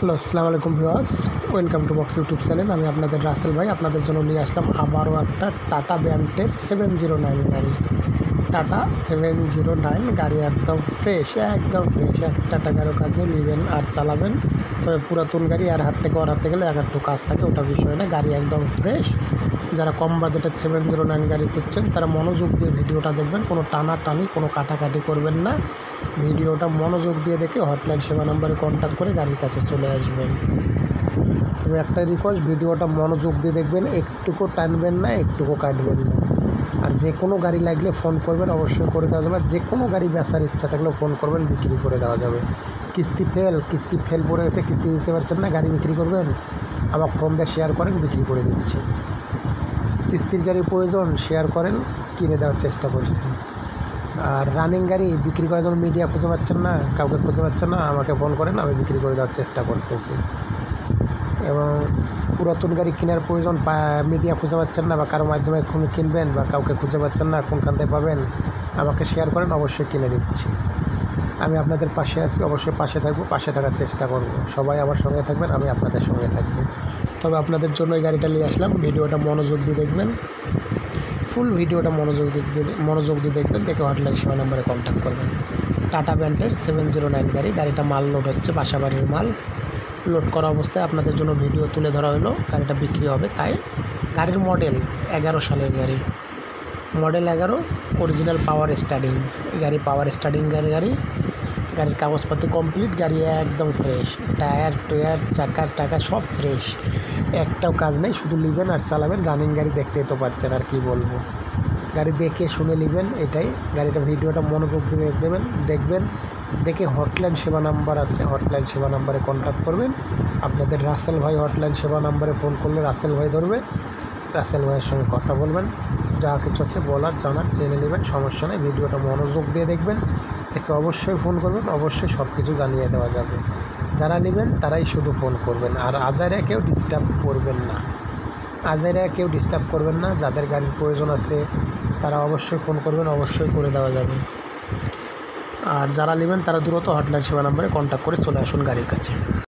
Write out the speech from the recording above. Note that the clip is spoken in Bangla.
হ্যালো, আসসালামু আলাইকুম viewers, welcome to box YouTube channel. আমি আপনাদের রাসেল ভাই আপনাদের জন্য নিয়ে আসলাম আবারও একটা টাটা ব্যান্ডের 709 গাড়ি। টাটা 709 গাড়ি একদম ফ্রেশ, একটা টাকারও কাজ নেই, নেবেন আর চালাবেন। তবে পুরাতন গাড়ি আর হাত থেকে হাতে গেলে একটু কাজ থাকে, ওটা বিষয় না। গাড়ি একদম ফ্রেশ। যারা কম বাজেটের 709 গাড়ি খুঁজছেন তারা মনোযোগ দিয়ে ভিডিওটা দেখবেন, কোনো টানাটানি কোনো কাটাকাটি করবেন না। ভিডিওটা মনোযোগ দিয়ে দেখে হটলাইন সেবা নম্বরে কন্ট্যাক্ট করে গাড়ির কাছে চলে আসবেন। তবে একটা রিকোয়েস্ট, ভিডিওটা মনোযোগ দিয়ে দেখবেন, একটুকু টানবেন না, একটুকু কাটবেন না। আর যে কোনো গাড়ি লাগলে ফোন করবেন, অবশ্যই করে দেওয়া যাবে। যে কোনো গাড়ি বেচার ইচ্ছা থাকলেও ফোন করবেন, বিক্রি করে দেওয়া যাবে। কিস্তি ফেল পড়ে গেছে, কিস্তি দিতে পারছেন না, গাড়ি বিক্রি করবেন, আমাকে ফোন দিয়ে শেয়ার করেন, বিক্রি করে দিচ্ছি। কিস্তির গাড়ির প্রয়োজন, শেয়ার করেন, কিনে দেওয়ার চেষ্টা করছি। আর রানিং গাড়ি বিক্রি করার জন্য মিডিয়া খুঁজে পাচ্ছেন না, কাউকে খুঁজে পাচ্ছেন না, আমাকে ফোন করেন, আমি বিক্রি করে দেওয়ার চেষ্টা করতেছি। এবং পুরাতন গাড়ি কেনার প্রয়োজন, মিডিয়া খুঁজে পাচ্ছেন না বা কারো মাধ্যমে এখন কিনবেন বা কাউকে খুঁজে পাচ্ছেন না, কোনখান থেকে পাবেন, আমাকে শেয়ার করেন, অবশ্যই কিনে দিচ্ছি। আমি আপনাদের পাশে আছি, অবশ্যই পাশে থাকবো, পাশে থাকার চেষ্টা করব। সবাই আমার সঙ্গে থাকবেন, আমি আপনাদের সঙ্গে থাকবো। তবে আপনাদের জন্য এই গাড়িটা নিয়ে আসলাম, ভিডিওটা মনোযোগ দিয়ে দেখবেন, ফুল ভিডিওটা মনোযোগ দিয়ে দেখবেন, দেখে হটলাইন সেবা নাম্বারে কন্ট্যাক্ট করবেন। টাটা ব্যান্ডের 709 গাড়ি, গাড়িটা মাল লোড হচ্ছে, বাসাবাড়ির মাল লোড করা অবস্থায় আপনাদের জন্য ভিডিও তুলে ধরা হলো। গাড়িটা বিক্রি হবে, তাই গাড়ির মডেল 11 সালের গাড়ি, মডেল 11, অরিজিনাল পাওয়ার স্টার্টিং গাড়ি, গাড়ির কাগজপত্র কমপ্লিট, গাড়ি একদম ফ্রেশ, টায়ার চাকা সব ফ্রেশ, একটাও কাজ নেই, শুধু নেবেন আর চালাবেন। রানিং গাড়ি দেখতেই তো পারছেন, আর কি বলবো। গাড়ি দেখে শুনে নেবেন, এটাই। গাড়িটা ভিডিওটা মনোযোগ দিয়ে দেখবেন, দেখে হটলাইন সেবা নাম্বার আছে, হটলাইন সেবা নাম্বারে কন্ট্যাক্ট করবেন। আপনাদের রাসেল ভাই হটলাইন সেবা নাম্বারে ফোন করলে রাসেল ভাই ধরবে, রাসেল ভাইয়ের সঙ্গে কথা বলবেন, যা কিছু আছে বলার জানার জেনে নেবেন, সমস্যা নেই। ভিডিওটা মনোযোগ দিয়ে দেখবেন, দেখে অবশ্যই ফোন করবেন, অবশ্যই সব কিছু জানিয়ে দেওয়া যাবে। যারা নেবেন তারাই শুধু ফোন করবেন, আর আজারে কেউ ডিস্টার্ব করবেন না। যাদের গাড়ির প্রয়োজন আছে তারা অবশ্যই ফোন করবেন, অবশ্যই করে দেওয়া যাবে। আর যারা নেবেন তারা দ্রুত হটলাইন সেবা নাম্বারে কন্ট্যাক্ট করে চলে আসুন গাড়ির কাছে।